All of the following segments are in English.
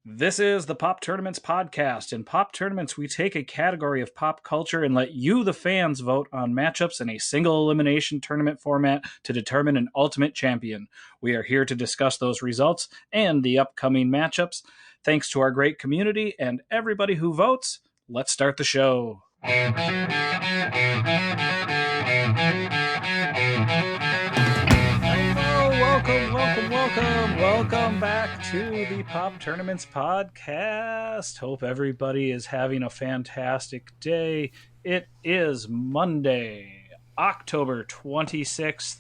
This is the Pop Tournaments podcast. In Pop Tournaments, we take a category of pop culture and let you, the fans, vote on matchups in a single elimination tournament format to determine an ultimate champion. We are here to discuss those results and the upcoming matchups. Thanks to our great community and everybody who votes, let's start the show. Welcome back to the Pop Tournaments podcast. Hope everybody is having a fantastic day. It is Monday, October 26th,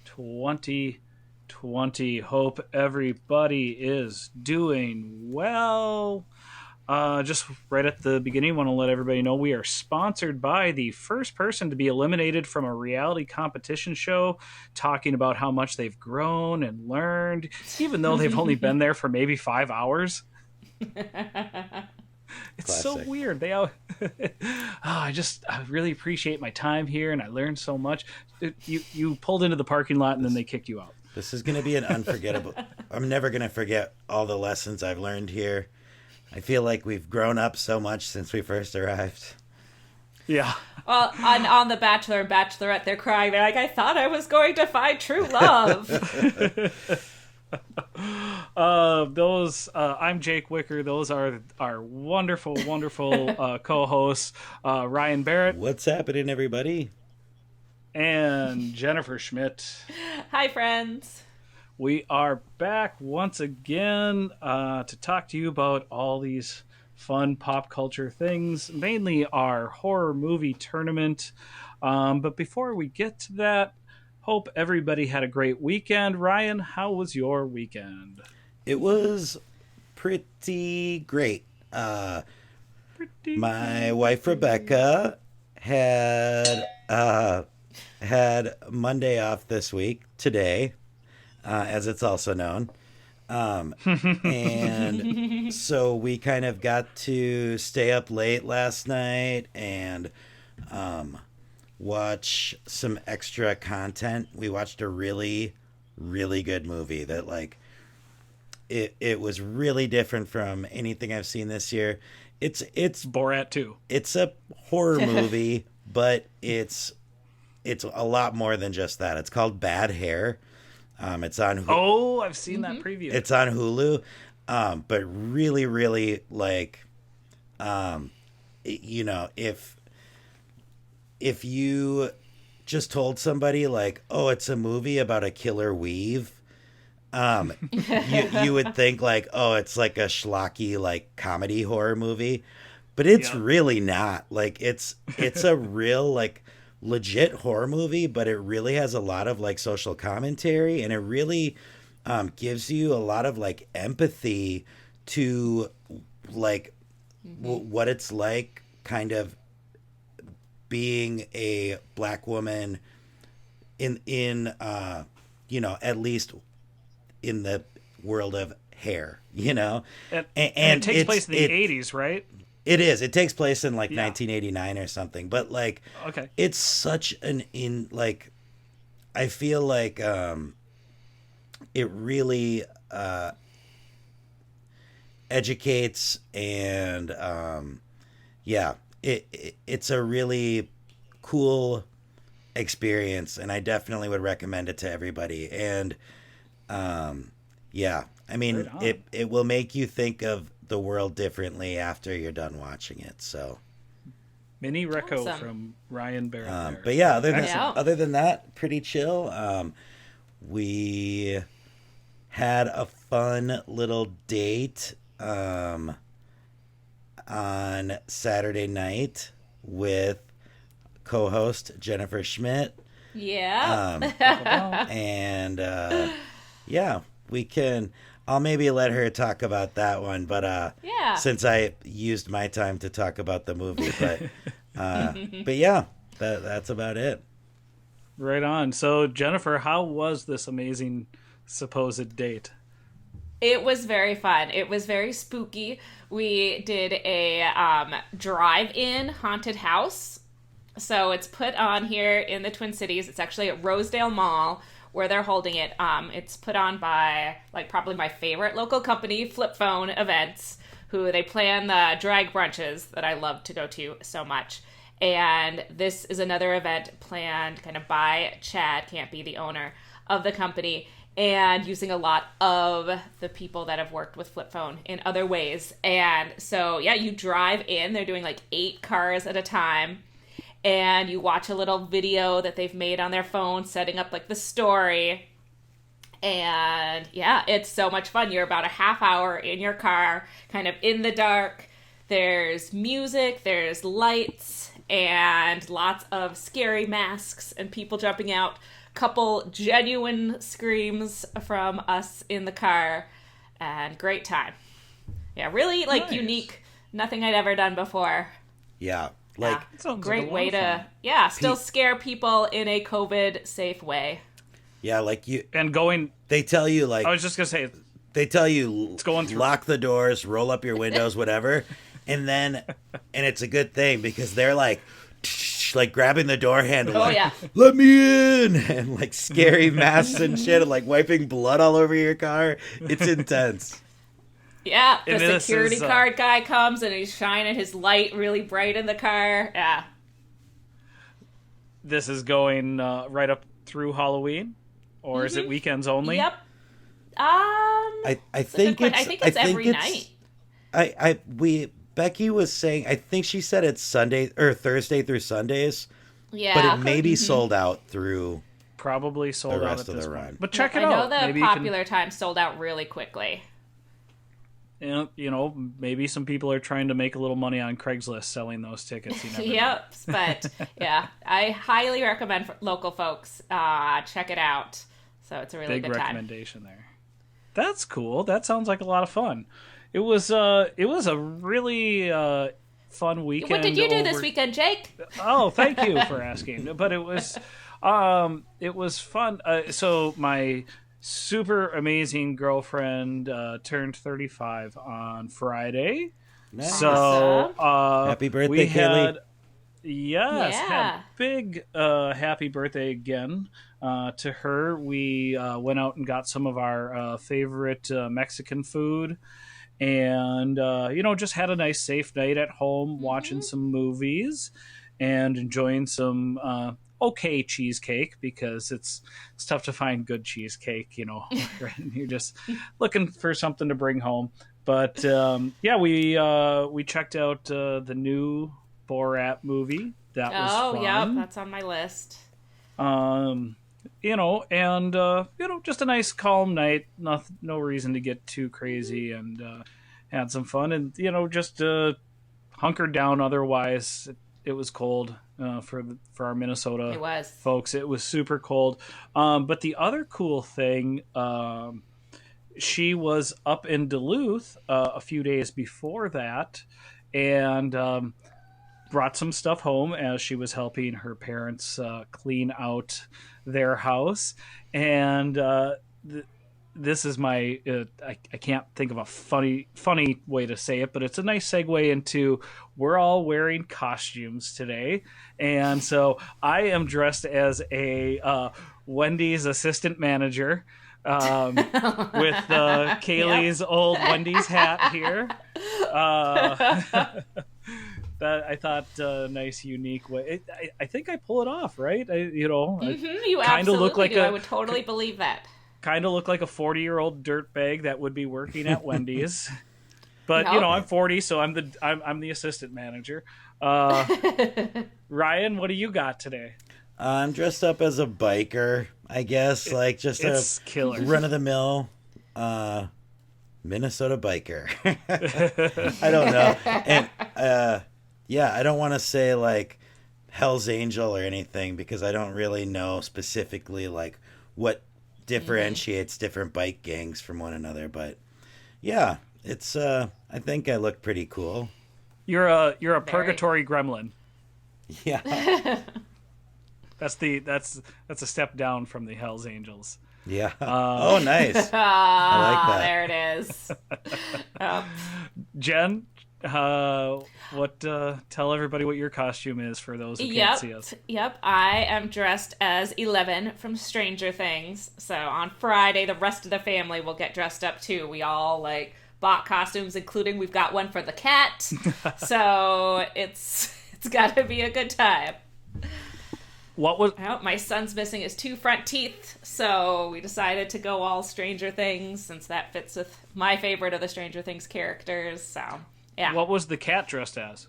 2020. Hope everybody is doing well. Just right at the beginning, want to let everybody know we are sponsored by the first person to be eliminated from a reality competition show, talking about how much they've grown and learned, even though they've only been there for maybe 5 hours. It's so weird. I really appreciate my time here, and I learned so much. You pulled into the parking lot, and then they kicked you out. This is going to be an unforgettable. I'm never going to forget all the lessons I've learned here. I feel like we've grown up so much since we first arrived. Yeah. Well, on The Bachelor and Bachelorette, they're crying. They're like, I thought I was going to find true love. I'm Jake Wicker. Those are our wonderful co-hosts, Ryan Barrett. What's happening, everybody? And Jennifer Schmidt. Hi, friends. We are back once again to talk to you about all these fun pop culture things, mainly our horror movie tournament. But before we get to that, hope everybody had a great weekend. Ryan, how was your weekend? It was pretty great. My wife Rebecca had Monday off this week, today. As it's also known. And so we kind of got to stay up late last night and watch some extra content. We watched a really, really good movie that, like, it was really different from anything I've seen this year. It's Borat 2. It's a horror movie, but it's a lot more than just that. It's called Bad Hair. It's on Hulu. Oh, I've seen that preview. It's on Hulu. But really, really, like, if you just told somebody, like, oh, it's a movie about a killer weave, you would think, like, oh, it's like a schlocky, like, comedy horror movie. But it's really not. Like, it's a real, like, legit horror movie, but it really has a lot of, like, social commentary, and it really gives you a lot of, like, empathy to, like, what it's like kind of being a black woman in at least in the world of hair, and it takes place in the 80s, right? It is. It takes place in, like, 1989 or something. But, like, okay, it's such I feel like it really educates, and it's a really cool experience, and I definitely would recommend it to everybody. And I mean, it will make you think of the world differently after you're done watching it. So mini reco from Ryan Barrett. But yeah, other than that, pretty chill. We had a fun little date on Saturday night with co-host Jennifer Schmidt. Yeah. And we can. I'll maybe let her talk about that one, but since I used my time to talk about the movie, but yeah, that's about it. Right on. So, Jennifer, how was this amazing supposed date? It was very fun. It was very spooky. We did a drive-in haunted house. So it's put on here in the Twin Cities. It's actually at Rosedale Mall, where they're holding it. It's put on by like probably my favorite local company, Flip Phone Events, who they plan the drag brunches that I love to go to so much. And this is another event planned kind of by Chad Campy, the owner of the company, and using a lot of the people that have worked with Flip Phone in other ways. And so, yeah, you drive in. They're doing like 8 cars at a time. And you watch a little video that they've made on their phone setting up like the story. And yeah, it's so much fun. You're about a half hour in your car, kind of in the dark. There's music, there's lights, and lots of scary masks and people jumping out. Couple genuine screams from us in the car, and great time. Yeah, really like unique. Nothing I'd ever done before. Yeah, like great way to still scare people in a COVID safe way. Yeah, like you and going. They tell you like I was just gonna say. They tell you it's going through. Lock the doors, roll up your windows, whatever, and it's a good thing because they're like grabbing the door handle, let me in, and like scary masks and shit, and like wiping blood all over your car. It's intense. Yeah, the security guard guy comes and he's shining his light really bright in the car. Yeah. This is going right up through Halloween, or is it weekends only? Yep. I think it's every night. Becky was saying, I think she said it's Sunday or Thursday through Sundays. Yeah. But it may be sold out through probably sold out at this run. But check it out. I know the popular time sold out really quickly. You know, maybe some people are trying to make a little money on Craigslist selling those tickets. You never know. But yeah, I highly recommend for local folks check it out. So it's a really good time. Big recommendation there. That's cool. That sounds like a lot of fun. It was a really fun weekend. What did you do this weekend, Jake? Oh, thank you for asking. But it was fun. So my super amazing girlfriend turned 35 on Friday. Nice. So happy birthday, Kaylee. Had big happy birthday again to her. We went out and got some of our favorite Mexican food. And, just had a nice, safe night at home, watching some movies and enjoying some okay cheesecake, because it's tough to find good cheesecake, right? You're just looking for something to bring home. But, we checked out the new Borat movie. That was fun. Yeah, that's on my list. Just a nice calm night. No reason to get too crazy, and had some fun, and just hunkered down. Otherwise, it was cold for our Minnesota folks. It was super cold. But the other cool thing, she was up in Duluth a few days before that, and brought some stuff home as she was helping her parents clean out their house. And this is my I can't think of a funny way to say it, but it's a nice segue into we're all wearing costumes today. And so I am dressed as a Wendy's assistant manager with Kaylee's old Wendy's hat here. That I thought nice, unique way. I think I pull it off, right? You absolutely look like do. I would totally believe that. Kind of look like a 40-year-old dirtbag that would be working at Wendy's. But I'm 40, so I'm the assistant manager. Ryan, what do you got today? I'm dressed up as a biker, I guess, like just a run of the mill Minnesota biker. I don't know, and I don't want to say like Hell's Angel or anything, because I don't really know specifically like what differentiates different bike gangs from one another. But yeah, it's I think I look pretty cool. You're a purgatory gremlin. Yeah. That's a step down from the Hell's Angels. Yeah. Nice. I like that. There it is. Jen, Tell everybody what your costume is for those who can't Yep, see us. yep. I am dressed as 11 from Stranger Things. So on Friday, the rest of the family will get dressed up too. We all like bought costumes, including we've got one for the cat. So it's got to be a good time. What was Oh, my son's missing his 2 front teeth, so we decided to go all Stranger Things since that fits with my favorite of the Stranger Things characters. So yeah. what was the cat dressed as?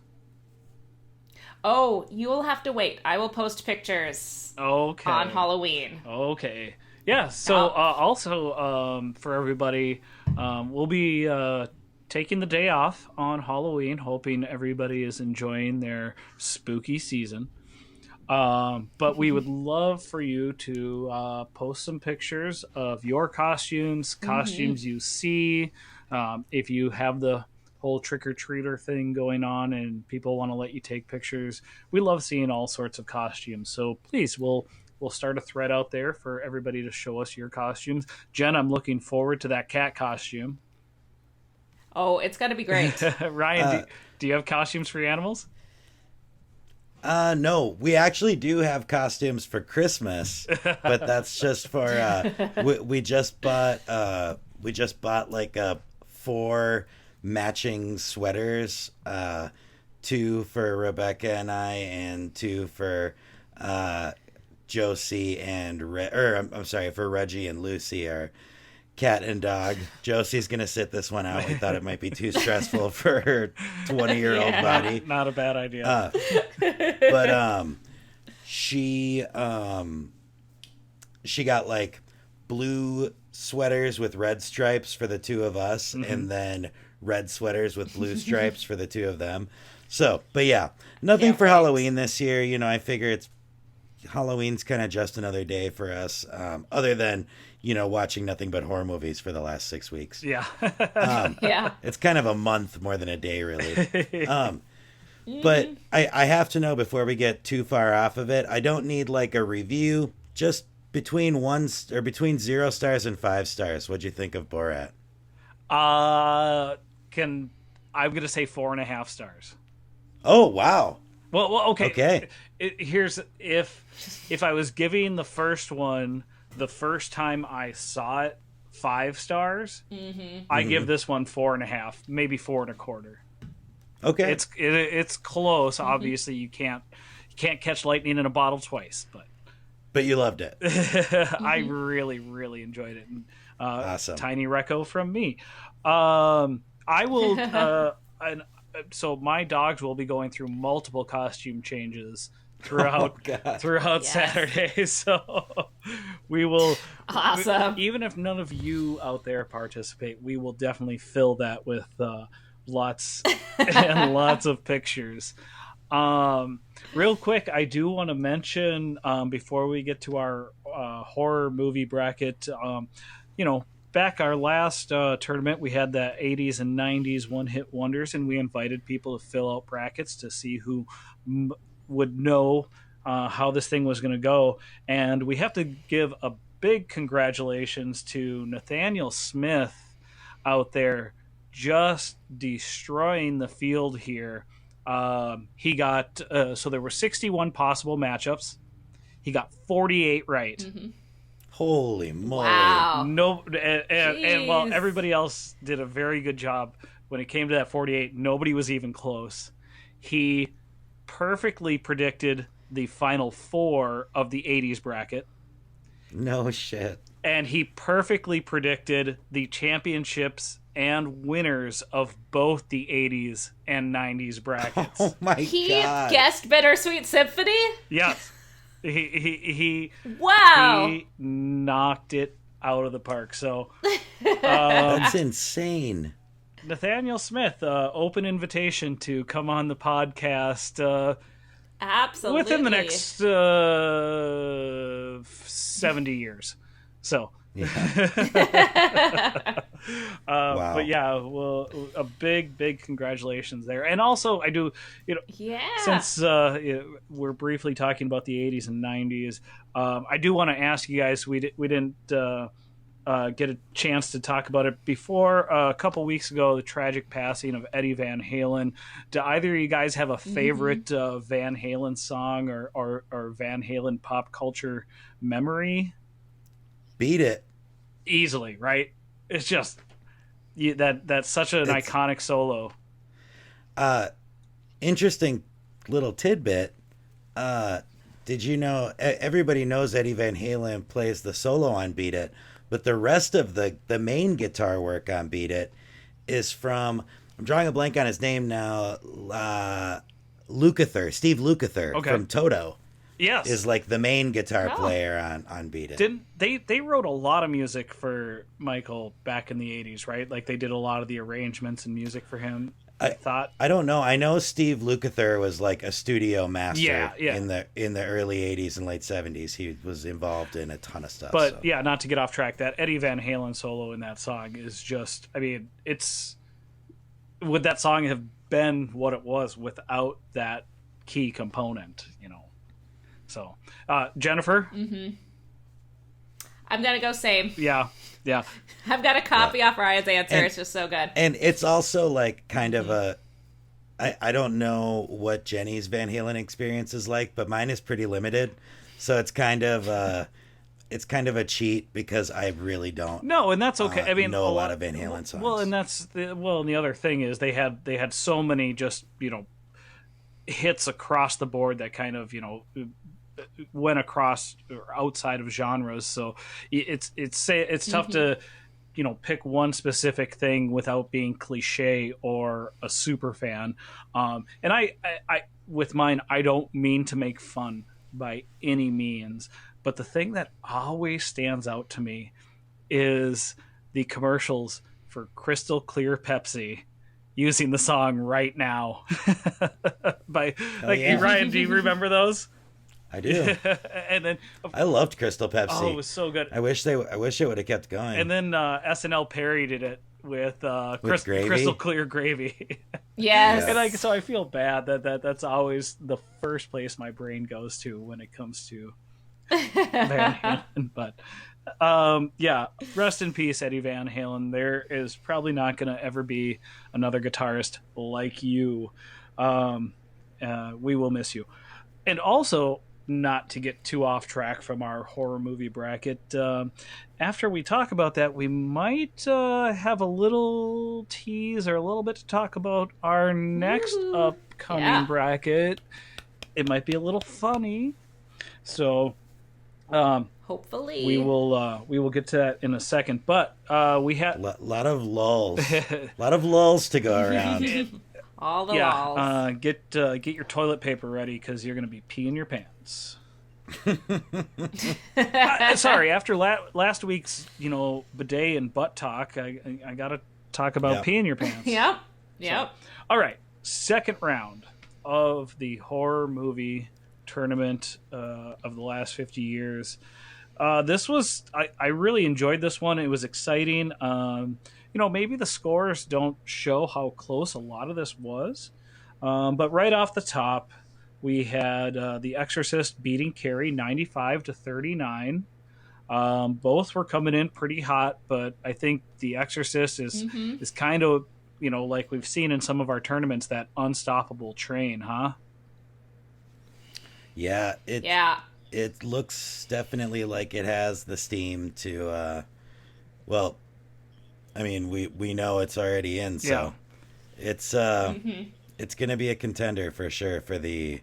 Oh, you will have to wait. I will post pictures Okay. on Halloween. Okay. Yeah. So also for everybody, we'll be taking the day off on Halloween, hoping everybody is enjoying their spooky season. But we would love for you to post some pictures of your costumes you see. If you have the whole trick-or-treater thing going on and people want to let you take pictures, we love seeing all sorts of costumes. So please, we'll start a thread out there for everybody to show us your costumes. Jen, I'm looking forward to that cat costume. Oh, it's going to be great. Ryan, do you have costumes for your animals? No, we actually do have costumes for Christmas, but that's just for we just bought like 4 matching sweaters, 2 for Rebecca and I, and 2 for Josie and I'm sorry, for Reggie and Lucy, our cat and dog. Josie's gonna sit this one out. We thought it might be too stressful for her 20-year-old body. Not a bad idea. But she got like blue sweaters with red stripes for the 2 of us, and then red sweaters with blue stripes for the 2 of them. So, but yeah, nothing for Halloween this year. You know, I figure Halloween's kind of just another day for us, other than, you know, watching nothing but horror movies for the last 6 weeks. Yeah. Yeah. It's kind of a month more than a day, really. But I have to know before we get too far off of it, I don't need like a review, just between 0 stars and 5 stars. What'd you think of Borat? I'm going to say 4.5 stars. Oh, wow. Well, okay. Okay. Here's if I was giving the first one the first time I saw it 5 stars, I give this one 4.5, maybe 4.25. Okay. It's close. Obviously, you can't catch lightning in a bottle twice, but you loved it. I really, really enjoyed it. Awesome. Tiny reco from me. I will. So my dogs will be going through multiple costume changes throughout Yes. Saturday. So we will. Awesome. Even if none of you out there participate, we will definitely fill that with lots and lots of pictures. Real quick, I do want to mention before we get to our horror movie bracket, back our last tournament, we had the 80s and 90s one-hit wonders, and we invited people to fill out brackets to see who would know how this thing was going to go. And we have to give a big congratulations to Nathaniel Smith out there, just destroying the field here. He got so there were 61 possible matchups. He got 48 right. Holy moly! Wow. No, and while everybody else did a very good job when it came to that 48, nobody was even close. He perfectly predicted the final 4 of the 80s bracket. No shit. And he perfectly predicted the championships and winners of both the 80s and 90s brackets. Oh my He god! guessed Bittersweet Symphony? Yes. He Wow. He knocked it out of the park. So That's insane. Nathaniel Smith, open invitation to come on the podcast Absolutely. within the next 70 years. So Wow. But yeah, well, a big congratulations there. And also I do, Yeah. since we're briefly talking about the 80s and 90s, I do want to ask you guys, we didn't get a chance to talk about it before. A couple weeks ago, the tragic passing of Eddie Van Halen. Do either of you guys have a favorite Van Halen song or Van Halen pop culture memory? Beat It. Easily, right? It's just that's such an iconic solo. Interesting little tidbit. Did you know everybody knows Eddie Van Halen plays the solo on Beat It, but the rest of the main guitar work on Beat It is from, I'm drawing a blank on his name now, Steve Lukather from Toto. Yes, is like the main guitar player on Beat It. Didn't they wrote a lot of music for Michael back in the 80s, right? Like they did a lot of the arrangements and music for him. I don't know. I know Steve Lukather was like a studio master in the early 80s and late 70s. He was involved in a ton of stuff. But yeah, not to get off track, that Eddie Van Halen solo in that song is just, I mean, would that song have been what it was without that key component, you know? So, Jennifer? Mm-hmm. I'm going to go same. Yeah. I've got a copy off Ryan's answer. It's just so good. And it's also like kind of I don't know what Jenny's Van Halen experience is like, but mine is pretty limited. So it's kind of a cheat because I really don't. No, and that's okay. I mean, know a lot of Van Halen songs. Well, and and the other thing is they had so many just, you know, hits across the board that kind of, you know, went across or outside of genres. So it's tough to, you know, pick one specific thing without being cliche or a super fan. And I with mine, I don't mean to make fun by any means, but the thing that always stands out to me is the commercials for Crystal Clear Pepsi using the song Right Now. Ryan, do you remember those? I do. And then I loved Crystal Pepsi. Oh, it was so good. I wish it would have kept going. And then SNL parodied it with gravy? Crystal Clear Gravy. Yes. And so I feel bad that's always the first place my brain goes to when it comes to Van Halen. But rest in peace, Eddie Van Halen. There is probably not going to ever be another guitarist like you. We will miss you. And also, not to get too off track from our horror movie bracket, after we talk about that, we might have a little tease or a little bit to talk about our next upcoming bracket. It might be a little funny, so hopefully we will get to that in a second. But we had a lot of lulls to go around. All the walls. Get your toilet paper ready because you're going to be peeing your pants. Sorry, after last week's bidet and butt talk, I got to talk about peeing your pants. Yep. So, all right, second round of the horror movie tournament of the last 50 years. This was I really enjoyed this one. It was exciting. Maybe the scores don't show how close a lot of this was. But right off the top, we had The Exorcist beating Carrie 95-39. Both were coming in pretty hot, but I think The Exorcist is kind of, like we've seen in some of our tournaments, that unstoppable train, huh? Yeah. It looks definitely like it has the steam to, we know it's already in, so it's going to be a contender for sure for the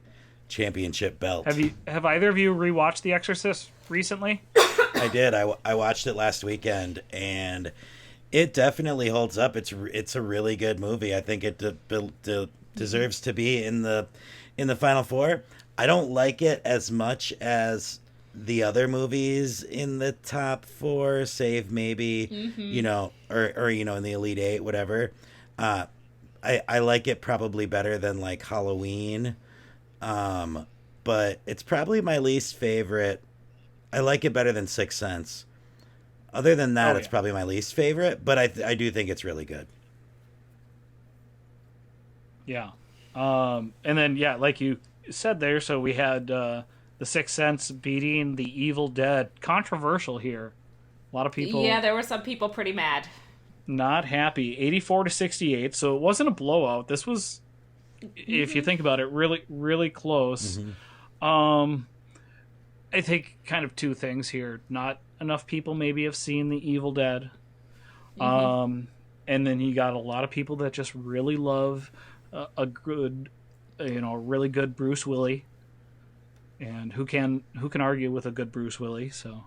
championship belt. Have either of you rewatched The Exorcist recently? I did. I watched it last weekend, and it definitely holds up. It's a really good movie. I think it deserves to be in the final four. I don't like it as much as the other movies in the top four, save maybe, or in the Elite Eight, whatever. I like it probably better than like Halloween. But it's probably my least favorite. I like it better than Sixth Sense. Other than that, it's probably my least favorite, but I do think it's really good. Yeah. And then, like you said there, so we had The Sixth Sense beating The Evil Dead. Controversial here. A lot of people. Yeah, there were some people pretty mad. Not happy. 84-68. So it wasn't a blowout. This was, if you think about it, really, really close. I think kind of two things here. Not enough people maybe have seen The Evil Dead. And then you got a lot of people that just really love a good, really good Bruce Willis. And who can argue with a good Bruce Willis? So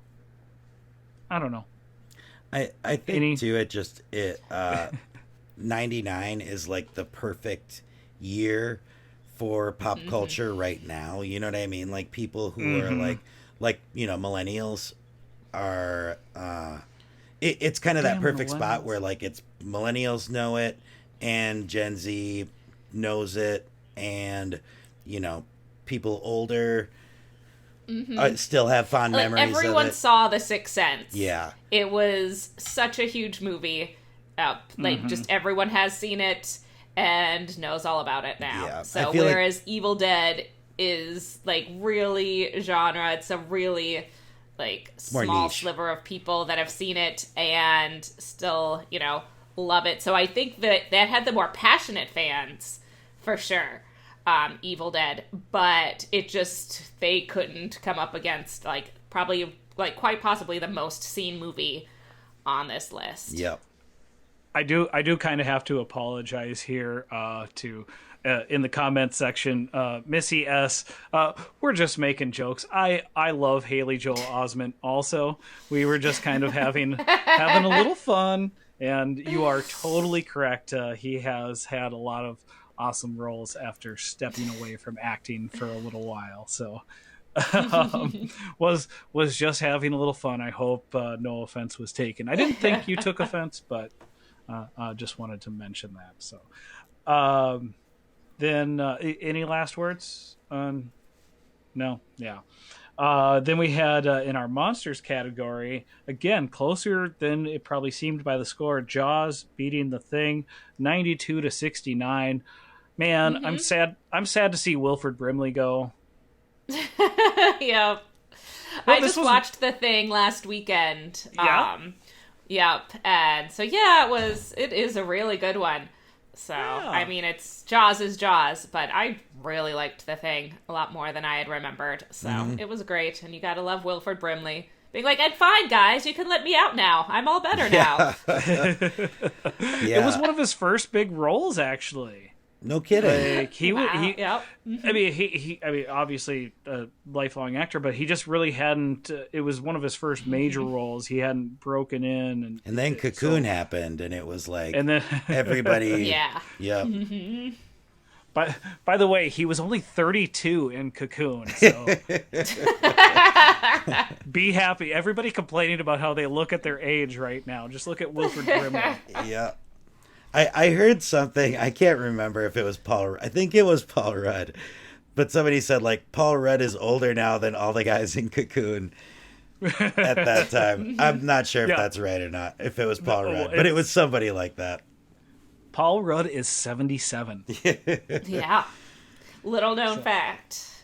I don't know. I think too. It 99 is like the perfect year for pop culture right now. You know what I mean? Like people who are like millennials are. It's kind of that perfect spot where like it's millennials know it, and Gen Z knows it, and people older. Still have fond memories of it. Everyone saw The Sixth Sense. Yeah. It was such a huge movie. Just everyone has seen it and knows all about it now. Yeah, so whereas Evil Dead is like really genre, it's a really like small sliver of people that have seen it and still, love it. So I think that had the more passionate fans for sure. Evil Dead, but they couldn't come up against quite possibly the most seen movie on this list. Yep. I do kind of have to apologize here to in the comment section, Missy S. We're just making jokes. I love Haley Joel Osment also. We were just kind of having a little fun, and you are totally correct. He has had a lot of awesome roles after stepping away from acting for a little while. So was just having a little fun. I hope no offense was taken. I didn't think you took offense, but just wanted to mention that. So then any last words? No? Yeah. Then we had in our monsters category, again, closer than it probably seemed by the score, Jaws beating The Thing 92-69. Man, I'm sad to see Wilford Brimley go. Yep. I just watched The Thing last weekend. Yeah. Yep. And so it is a really good one. So I mean, Jaws is Jaws, but I really liked The Thing a lot more than I had remembered. So it was great, and you gotta love Wilford Brimley being like, "And fine, guys, you can let me out now. I'm all better now." It was one of his first big roles, actually. No kidding. Like, Yep. I mean, he obviously a lifelong actor, but he just really hadn't. It was one of his first major roles. He hadn't broken in, and then Cocoon happened, and it was like, and then Yeah. Yep. By the way, he was only 32 in Cocoon, so be happy. Everybody complaining about how they look at their age right now. Just look at Wilford Brimley. Yeah. I heard something, I can't remember if it was I think it was Paul Rudd, but somebody said like Paul Rudd is older now than all the guys in Cocoon at that time. I'm not sure if that's right or not, if it was Paul Rudd, but it was somebody like that. Paul Rudd is 77. Yeah. Little known fact.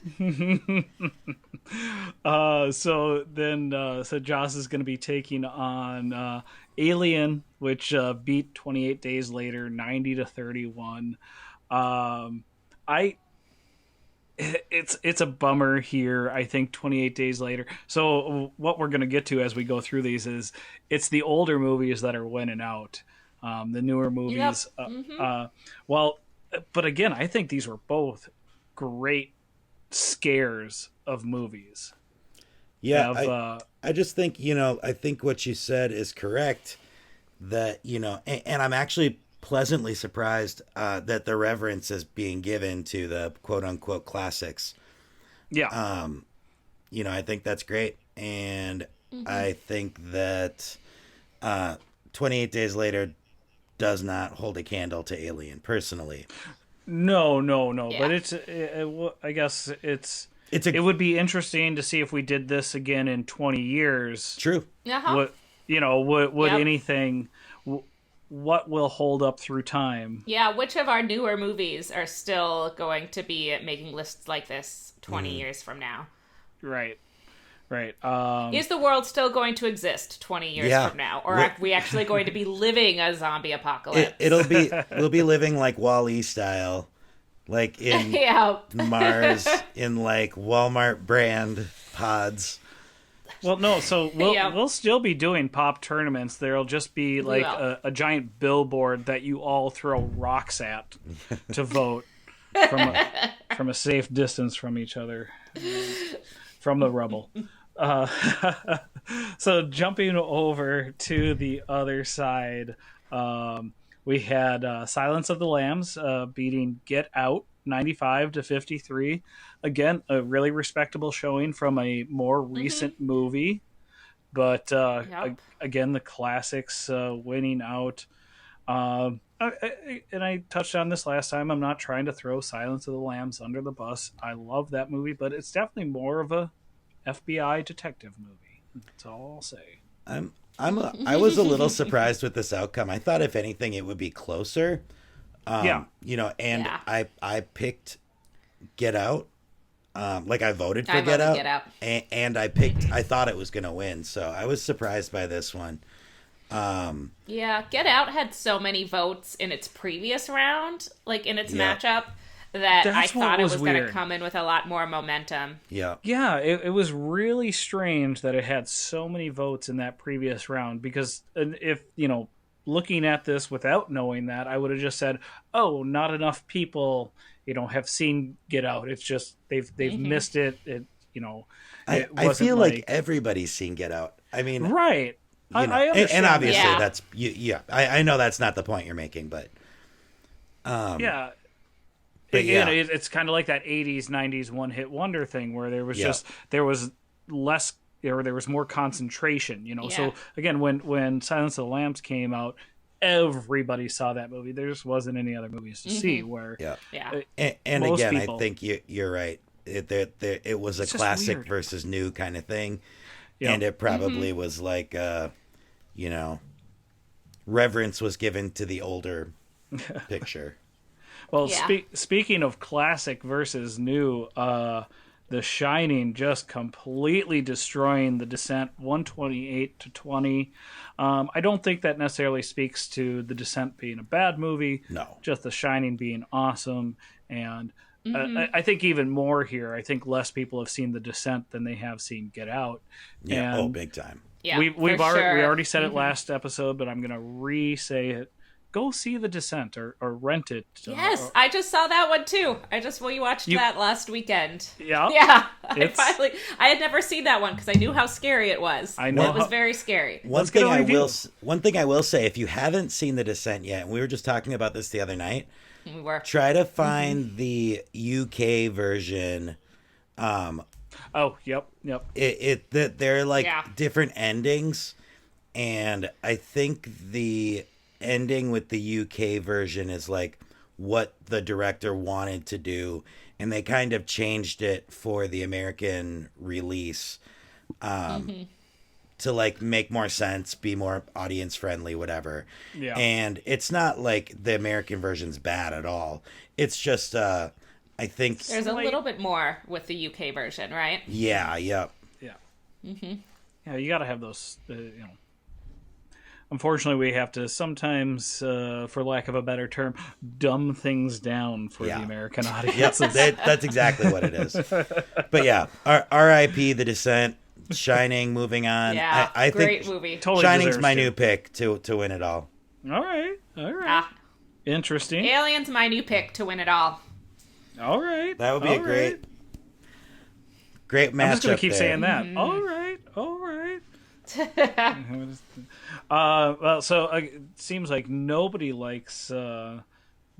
So Joss is going to be taking on Alien, which beat 28 Days Later 90-31. It's a bummer here. I think 28 Days Later. So what we're going to get to as we go through these is it's the older movies that are winning out. The newer movies. Yep. But again, I think these were both great scares of movies. Yeah, I just think, I think what you said is correct, that, and I'm actually pleasantly surprised that the reverence is being given to the quote unquote classics. Yeah. I think that's great. And I think that 28 Days Later does not hold a candle to Alien, personally. No. Yeah. But I guess it would be interesting to see if we did this again in 20 years. True. Uh-huh. Would anything, what will hold up through time? Yeah, which of our newer movies are still going to be making lists like this 20 years from now? Right. Right. Is the world still going to exist 20 years Yeah. from now? Or are we actually going to be living a zombie apocalypse? We'll be living like Wall-E style, like in Yeah. Mars, in like Walmart brand pods. Well, no, so we'll Yeah. we'll still be doing pop tournaments. There'll just be like will. a giant billboard that you all throw rocks at to vote from a safe distance from each other, from the rubble. Uh, so jumping over to the other side, we had Silence of the Lambs beating Get Out 95-53. Again, a really respectable showing from a more recent movie, but Yep. again, the classics winning out. And I touched on this last time. I'm not trying to throw Silence of the Lambs under the bus. I love that movie, but it's definitely more of a FBI detective movie. That's all I'll say. I was a little surprised with this outcome. I thought if anything it would be closer. Yeah. And Yeah. I picked Get Out. Like I voted for I Get voted Out, Get Out. and I thought it was going to win, so I was surprised by this one. Yeah, Get Out had so many votes in its previous round, like in its Yeah. matchup, that That's I what thought it was was going to weird. come in with a lot more momentum. Yeah, Yeah, it was really strange that it had so many votes in that previous round because if, looking at this without knowing that, I would have just said, "Oh, not enough people, have seen Get Out. It's just they've missed it. I wasn't feel like everybody's seen Get Out. I mean, right. you know, I understand and obviously Yeah. that's yeah. I know that's not the point you're making, but yeah. but Again, yeah. it's kind of like that 80s, 90s one-hit wonder thing where there was Yeah. there was less, or there was more concentration, Yeah. So again, when Silence of the Lambs came out, everybody saw that movie. There just wasn't any other movies to see where Yeah. Yeah. And Most again, people. I think you're right. It was a It's just classic weird. versus new kind of thing, Yeah. and it probably was like, reverence was given to the older picture. Well, Yeah. speaking of classic versus new, The Shining just completely destroying The Descent 128-20. I don't think that necessarily speaks to The Descent being a bad movie. No. Just The Shining being awesome. And I think even more here, I think less people have seen The Descent than they have seen Get Out. Yeah. And Big time. Yeah. we've for already, sure. we already said it last episode, but I'm going to re-say it. Go see The Descent or rent it. Yes, I just saw that one too. We watched that last weekend. Yeah. Yeah, It's- I had never seen that one because I knew how scary it was. I know It was how- very scary. One get a thing I review. will say, if you haven't seen The Descent yet, and we were just talking about this the other night, We were. try to find the UK version. Oh, yep. They're like Yeah. different endings, and I think the ending with the UK version is like what the director wanted to do, and they kind of changed it for the American release to like make more sense, be more audience friendly, whatever. Yeah. And it's not like the American version's bad at all. It's just I think There's a little bit more with the UK version, right? yeah. Yeah, you got to have those. Unfortunately, we have to sometimes, for lack of a better term, dumb things down for Yeah. the American Yep, audience. that's exactly what it is. But yeah, R.I.P. The Descent, Shining. Moving on. Yeah, I great think movie. Totally Shining's deserves my to. new pick to win it all. All right. Ah, Interesting. Alien's my new pick to win it all. All right. That would be all a great matchup. I'm just gonna keep there. saying that. All right. Well, so it seems like nobody likes the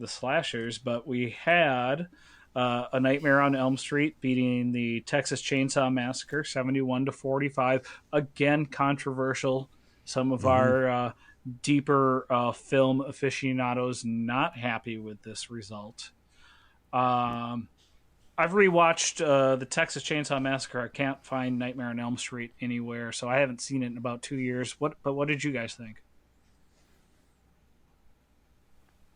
slashers, but we had A Nightmare on Elm Street beating the Texas Chainsaw Massacre 71-45. Again, controversial. Some of our deeper film aficionados not happy with this result. I've rewatched the Texas Chainsaw Massacre. I can't find Nightmare on Elm Street anywhere, so I haven't seen it in about 2 years. But what did you guys think?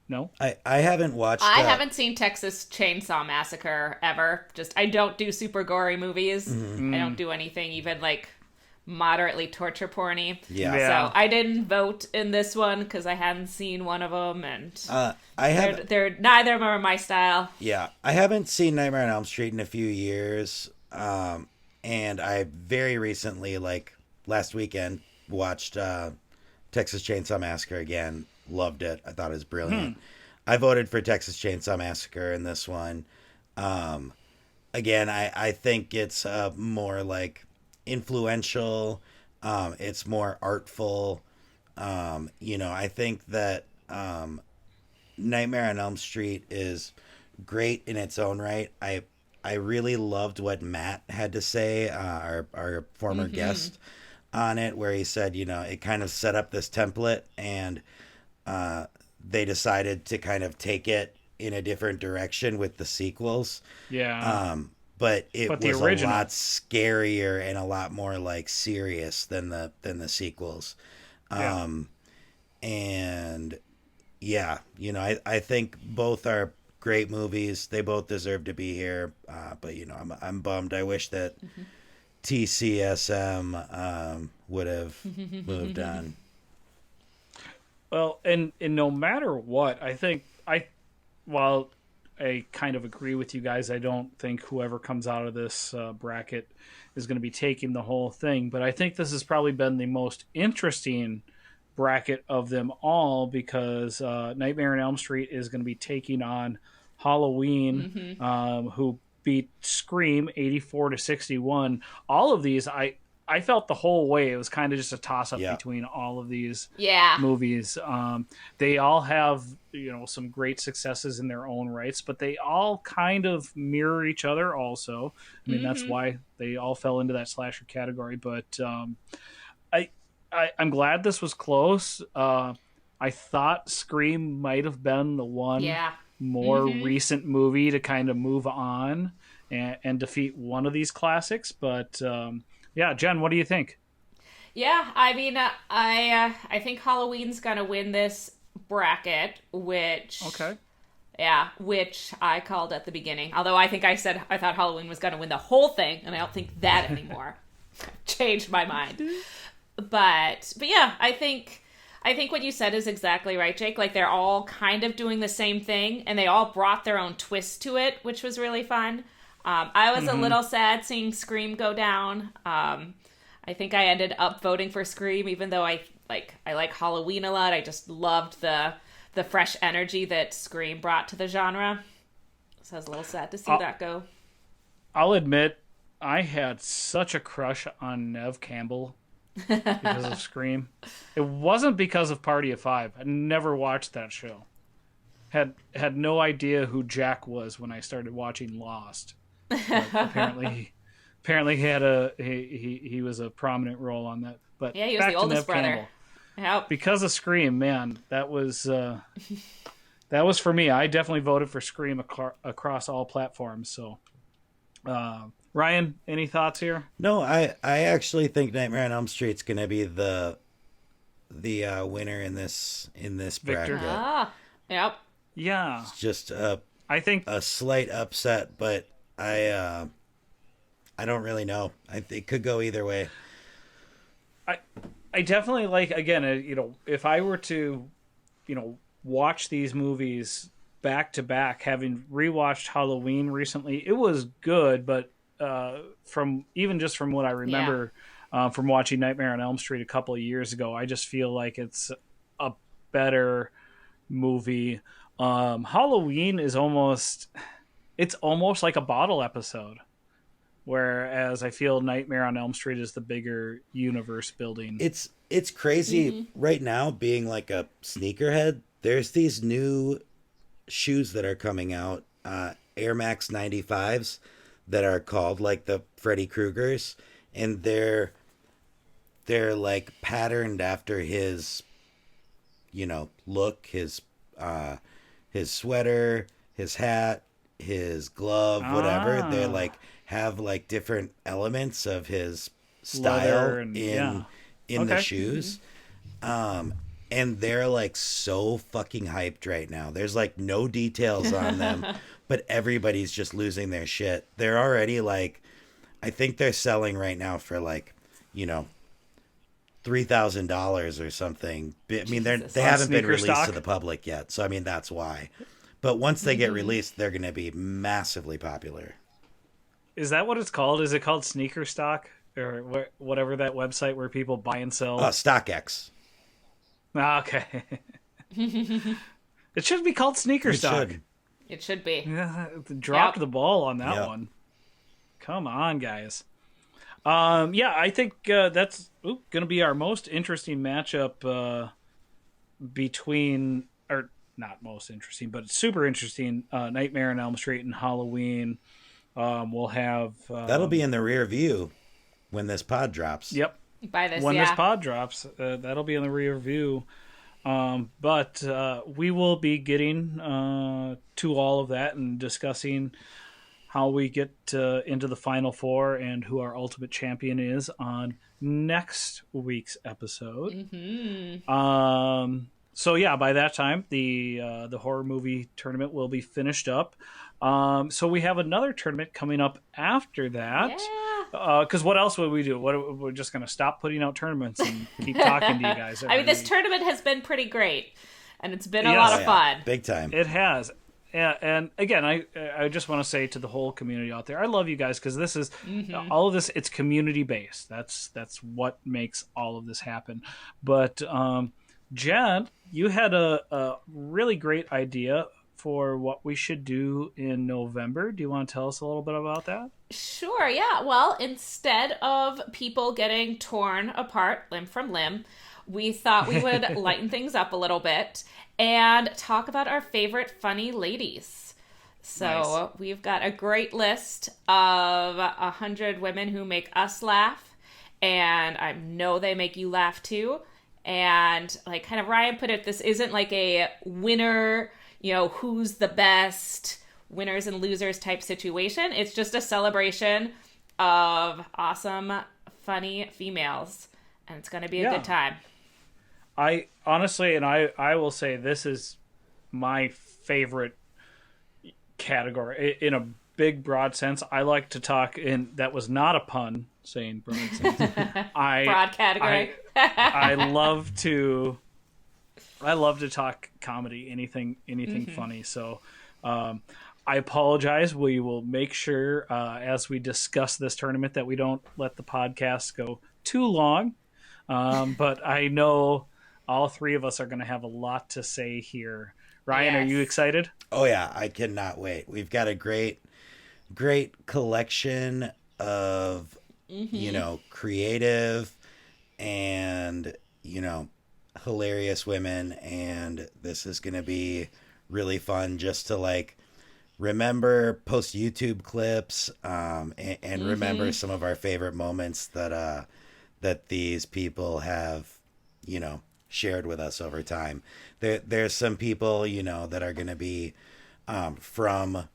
No? I haven't watched. I haven't seen Texas Chainsaw Massacre ever. Just I don't do super gory movies. I don't do anything even like moderately torture porny. Yeah. So I didn't vote in this one because I hadn't seen one of them, and I have. they're neither of them are my style. Yeah, I haven't seen Nightmare on Elm Street in a few years, and I very recently, like last weekend, watched Texas Chainsaw Massacre again. Loved it. I thought it was brilliant. I voted for Texas Chainsaw Massacre in this one. Again, I think it's more like influential. It's more artful. I think that Nightmare on Elm Street is great in its own right. I really loved what Matt had to say, our former guest, on it, where he said, it kind of set up this template, and they decided to kind of take it in a different direction with the sequels. Yeah. But it But the was original- a lot scarier and a lot more like serious than the sequels. Yeah. And yeah, I think both are great movies. They both deserve to be here. But I'm bummed. I wish that TCSM would have moved on. Well, and no matter what, I think while I kind of agree with you guys, I don't think whoever comes out of this bracket is going to be taking the whole thing. But I think this has probably been the most interesting bracket of them all, because Nightmare on Elm Street is going to be taking on Halloween, who beat Scream 84-61. All of these, I felt the whole way it was kind of just a toss-up between all of these movies. They all have some great successes in their own rights, but they all kind of mirror each other also. I mean, that's why they all fell into that slasher category. But I'm glad this was close. I thought Scream might have been the one more recent movie to kind of move on and defeat one of these classics. But yeah, Jen, what do you think? Yeah, I mean, I think Halloween's gonna win this bracket, which which I called at the beginning. Although I think I said I thought Halloween was gonna win the whole thing, and I don't think that anymore. Changed my mind. But yeah, I think what you said is exactly right, Jake. Like, they're all kind of doing the same thing, and they all brought their own twist to it, which was really fun. I was a little sad seeing Scream go down. I think I ended up voting for Scream, even though I like Halloween a lot. I just loved the fresh energy that Scream brought to the genre. So I was a little sad to see that go. I'll admit, I had such a crush on Neve Campbell because of Scream. It wasn't because of Party of Five. I never watched that show. Had no idea who Jack was when I started watching Lost. But apparently he was a prominent role on that. But yeah, he was the oldest brother. Yep. Because of Scream, man, that was for me. I definitely voted for Scream across all platforms. So, Ryan, any thoughts here? No, I actually think Nightmare on Elm Street's gonna be the winner in this Victor. bracket. Yep. Yeah. It's just I think a slight upset, but I don't really know. It could go either way. I definitely like, again, if I were to, watch these movies back to back, having rewatched Halloween recently, it was good, but from what I remember from watching Nightmare on Elm Street a couple of years ago, I just feel like it's a better movie. Halloween is almost like a bottle episode, whereas I feel Nightmare on Elm Street is the bigger universe building. It's crazy right now, being like a sneakerhead. There's these new shoes that are coming out, Air Max 95s, that are called like the Freddy Kruegers, and they're like patterned after his look, his sweater, his hat, his glove, whatever. They like have like different elements of his style and, in the shoes. and they're like so fucking hyped right now. There's like no details on them, but everybody's just losing their shit. They're already like, I think they're selling right now for like, you know, $3,000 or something. I mean, they haven't been released stock? to the public yet, so I mean that's why. But once they get released, they're going to be massively popular. Is that what it's called? Is it called Sneaker Stock or whatever that website where people buy and sell? StockX. Ah, okay. It should be called Sneaker Stock. It should be. Yeah, dropped the ball on that one. Come on, guys. Yeah, I think that's going to be our most interesting matchup between, or not most interesting, but super interesting. Nightmare on Elm Street and Halloween. We'll have that'll be in the rear view when this pod drops. Yep. When this pod drops, that'll be in the rear view. But we will be getting to all of that and discussing how we get into the Final Four and who our ultimate champion is on next week's episode. So yeah, by that time, the horror movie tournament will be finished up. So we have another tournament coming up after that. Because what else would we do? We're just going to stop putting out tournaments and keep talking to you guys. I mean, this tournament has been pretty great, and it's been a lot of fun. Big time. It has. Yeah, and again, I just want to say to the whole community out there, I love you guys because this is all of this. It's community based. That's what makes all of this happen. But Jen, you had a really great idea for what we should do in November. Do you want to tell us a little bit about that? Sure. Yeah. Well, instead of people getting torn apart limb from limb, we thought we would lighten things up a little bit and talk about our favorite funny ladies. So We've got a great list of 100 women who make us laugh, and I know they make you laugh too. And like kind of Ryan put it, this isn't like a winner, who's the best, winners and losers type situation. It's just a celebration of awesome, funny females, and it's going to be a good time. I honestly, and I will say this is my favorite category in a big broad sense. I like to talk in, that was not a pun saying broad sense. Broad category. I love to talk comedy, anything funny. So I apologize. We will make sure as we discuss this tournament that we don't let the podcast go too long. But I know all three of us are going to have a lot to say here. Ryan, Are you excited? Oh yeah, I cannot wait. We've got a great collection of, creative and, hilarious women. And this is going to be really fun just to like remember, post YouTube clips, and remember some of our favorite moments that these people have, shared with us over time. There's some people, that are going to be from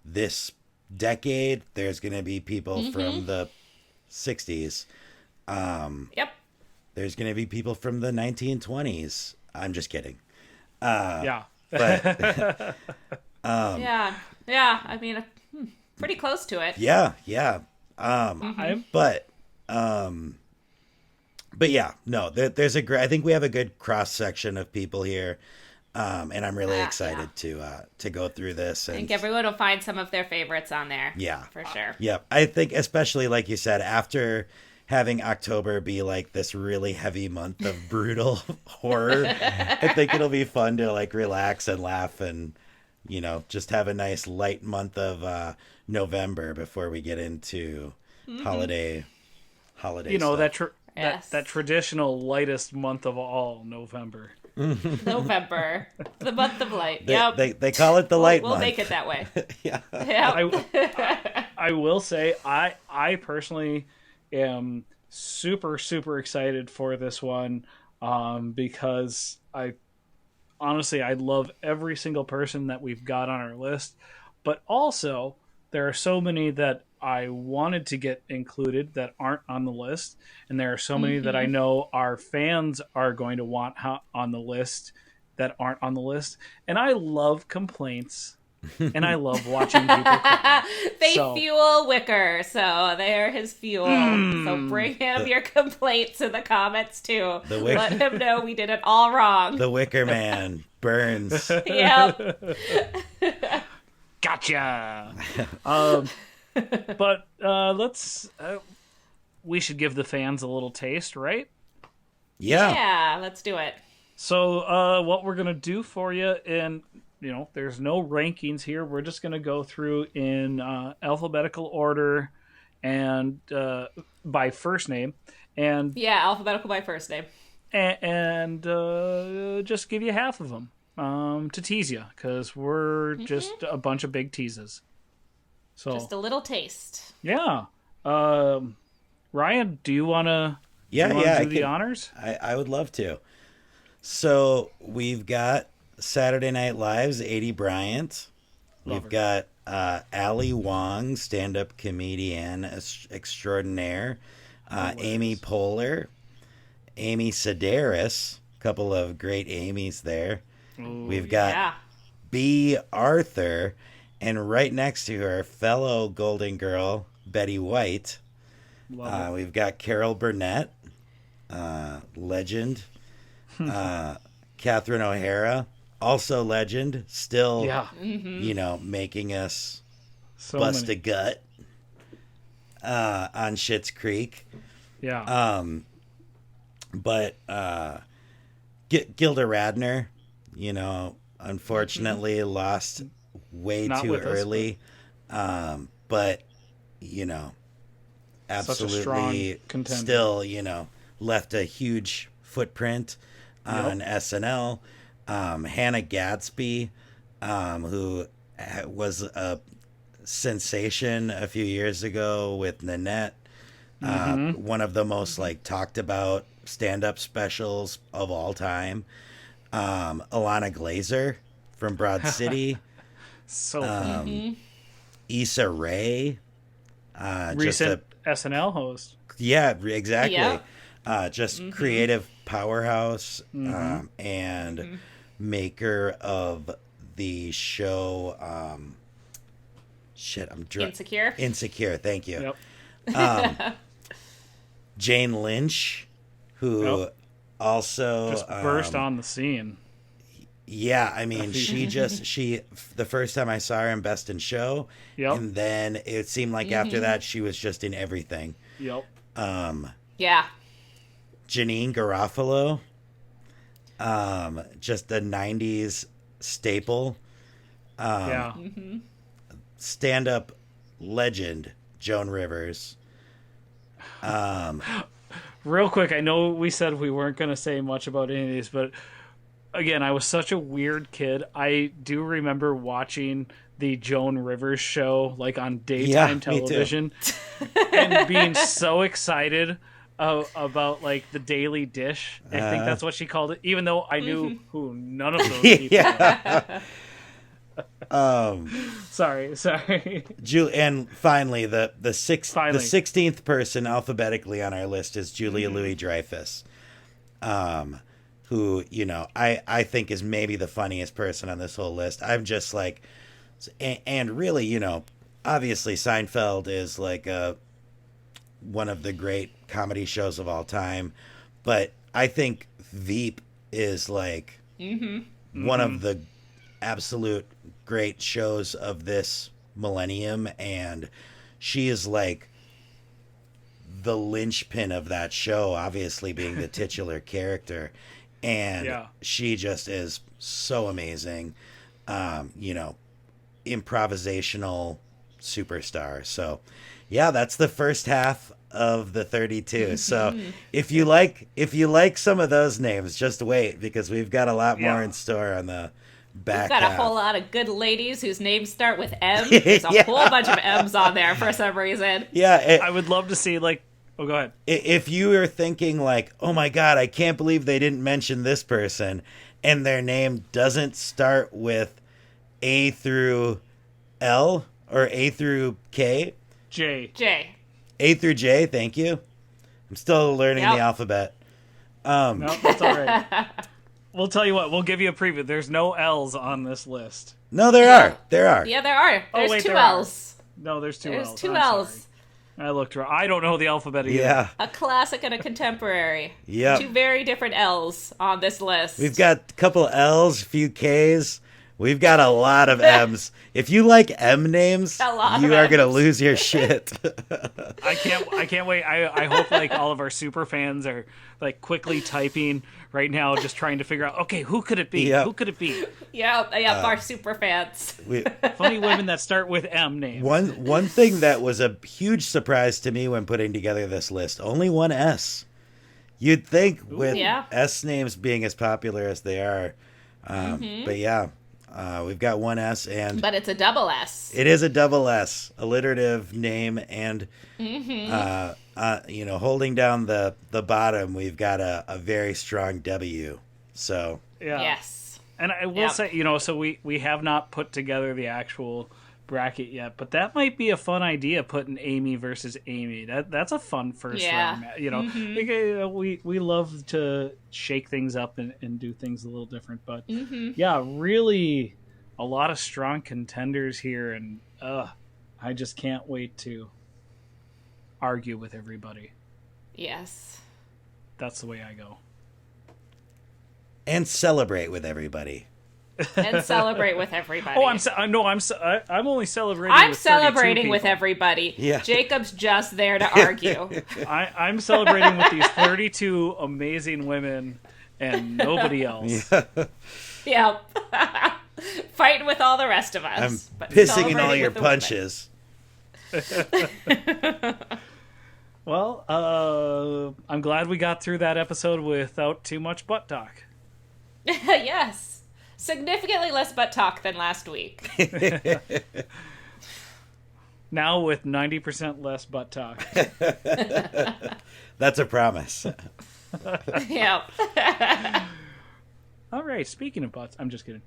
this decade. There's going to be people from the 60s. Yep. There's going to be people from the 1920s. I'm just kidding. Yeah. But yeah. I mean, pretty close to it. Yeah. But yeah, no, there's I think we have a good cross section of people here. And I'm really excited to go through this. And I think everyone will find some of their favorites on there. Yeah. For sure. Yeah. I think especially like you said, after having October be like this really heavy month of brutal horror, I think it'll be fun to like relax and laugh and, just have a nice light month of November before we get into holiday stuff. That traditional lightest month of all, November. November, the month of light. They call it the light month. We'll make it that way. Yeah. I will say I personally am super, super excited for this one because I love every single person that we've got on our list, but also there are so many that I wanted to get included that aren't on the list, and there are so many that I know our fans are going to want on the list that aren't on the list. And I love complaints, and I love watching people cry. They fuel Wicker, so they're his fuel. So bring him your complaints in the comments too. Let him know we did it all wrong. The Wicker Man burns. Yep. Gotcha. But let's. We should give the fans a little taste, right? Yeah, let's do it. So, what we're gonna do for you, and there's no rankings here. We're just gonna go through in alphabetical order and by first name, and alphabetical by first name, and just give you half of them to tease you, because we're just a bunch of big teases. So just a little taste. Yeah. Ryan, do you want to do the honors? I would love to. So we've got Saturday Night Live's Adie Bryant. We've got Ali Wong, stand-up comedian extraordinaire. Amy Poehler. Amy Sedaris. A couple of great Amy's there. Ooh, we've got B. Arthur. And right next to her, fellow Golden Girl, Betty White. We've got Carol Burnett, legend. Catherine O'Hara, also legend. Still, making us bust a gut on Schitt's Creek. Yeah. But Gilda Radner, unfortunately lost way too early, but absolutely still left a huge footprint on SNL. Hannah Gadsby, who was a sensation a few years ago with Nanette, one of the most talked about stand-up specials of all time. Alana Glazer from Broad City. So funny. Issa Rae, recent SNL host. Yeah, exactly. Just creative powerhouse and maker of the show. Insecure. Insecure. Thank you. Yep. Jane Lynch, who also just burst on the scene. Yeah, I mean, she the first time I saw her in Best in Show, and then it seemed like after that she was just in everything. Yep. Yeah. Janine Garofalo, just a 90s staple. Stand-up legend, Joan Rivers. Real quick, I know we said we weren't going to say much about any of these, but again, I was such a weird kid. I do remember watching the Joan Rivers show on daytime television and being so excited about the Daily Dish. I think that's what she called it, even though I knew who none of those people Sorry. And finally, the 16th person alphabetically on our list is Julia Louis-Dreyfus, who I think is maybe the funniest person on this whole list. I'm just and really, obviously Seinfeld is one of the great comedy shows of all time, but I think Veep is one of the absolute great shows of this millennium, and she is the linchpin of that show, obviously being the titular character, and she just is so amazing. Improvisational superstar. So that's the first half of the 32. So if you like some of those names, just wait, because we've got a lot more in store on the back. We've got a whole lot of good ladies whose names start with M. There's a whole bunch of M's on there for some reason. I would love to see go ahead. If you are thinking oh my God, I can't believe they didn't mention this person, and their name doesn't start with A through L, Or A through K? J. J. A through J, thank you. I'm still learning the alphabet. No, that's all right. We'll tell you what. We'll give you a preview. There's no L's on this list. No, there are. There are. Yeah, there are. There's two there L's. No, there's two L's. There's two I'm L's. sorry. I looked wrong. I don't know the alphabet either. Yeah. A classic and a contemporary. Yep. Two very different L's on this list. We've got a couple L's, a few K's. We've got a lot of M's. If you like M names, you are going to lose your shit. I can't wait. I hope like all of our super fans are like quickly typing right now, just trying to figure out, okay, who could it be? Yep. Who could it be? Yep, our super fans. Funny women that start with M names. One thing that was a huge surprise to me when putting together this list, only one S. You'd think with S names being as popular as they are. But yeah. We've got one S, but it's a double S. It is a double S, alliterative name, and holding down the bottom, we've got a very strong W. So yes, and I will say, so we have not put together the actual bracket yet, but that might be a fun idea, putting Amy versus Amy. That's a fun first round. We love to shake things up and do things a little different, but really a lot of strong contenders here, and I just can't wait to argue with everybody. Yes, that's the way I go. And celebrate with everybody. And celebrate with everybody. Oh, I'm only celebrating. I'm with celebrating with everybody. Yeah. Jacob's just there to argue. I'm celebrating with these 32 amazing women and nobody else. Yeah. Fighting with all the rest of us. I'm but pissing in all your punches. Well, I'm glad we got through that episode without too much butt talk. Yes. Significantly less butt talk than last week. Now with 90% less butt talk. That's a promise. Yeah. All right, speaking of butts, I'm just kidding.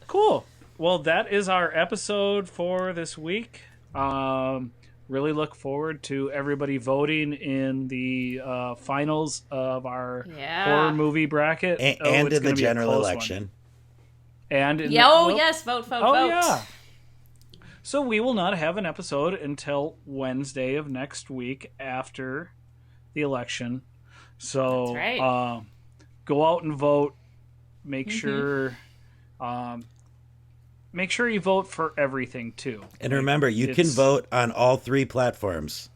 Cool. Well, that is our episode for this week. Really look forward to everybody voting in the finals of our horror movie bracket. And in the general election. And yes, vote. Yeah. So we will not have an episode until Wednesday of next week after the election. So that's right. Go out and vote. Make sure you vote for everything, too. And remember, you can vote on all 3 platforms.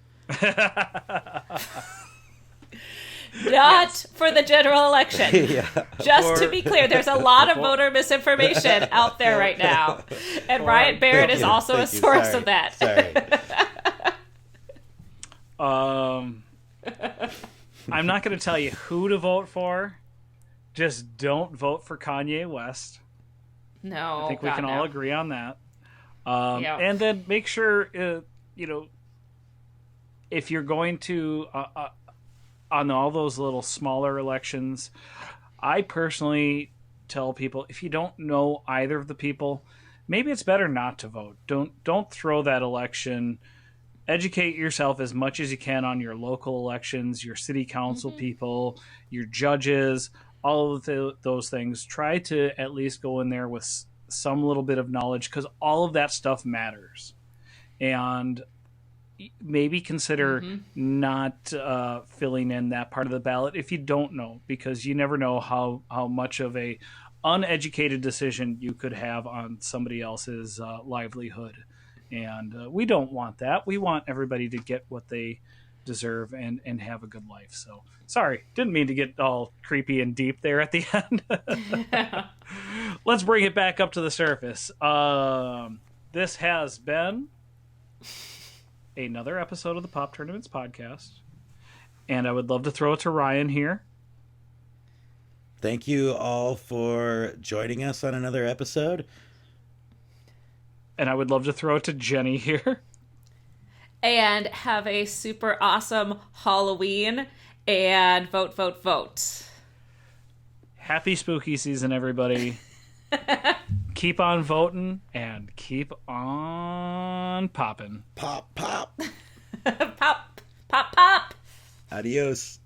Not for the general election. Yeah. Just to be clear, there's a lot of voter misinformation out there right now. And Riot Barrett is also a source of that. I'm not going to tell you who to vote for. Just don't vote for Kanye West. No, I think we can all agree on that. And then make sure, if you're going to, on all those little smaller elections, I personally tell people, if you don't know either of the people, maybe it's better not to vote. Don't throw that election. Educate yourself as much as you can on your local elections, your city council people, your judges, all of those things. Try to at least go in there with some little bit of knowledge, because all of that stuff matters. And maybe consider not filling in that part of the ballot if you don't know, because you never know how much of a uneducated decision you could have on somebody else's livelihood. And we don't want that. We want everybody to get what they deserve and have a good life. So sorry, didn't mean to get all creepy and deep there at the end. Let's bring it back up to the surface. This has been another episode of the Pop Tournaments podcast, and I would love to throw it to Ryan here. Thank you all for joining us on another episode. And I would love to throw it to Jenny here. And have a super awesome Halloween, and vote. Happy spooky season, everybody. keep on voting and keep on popping. Pop, pop. Pop, pop, pop. Adios.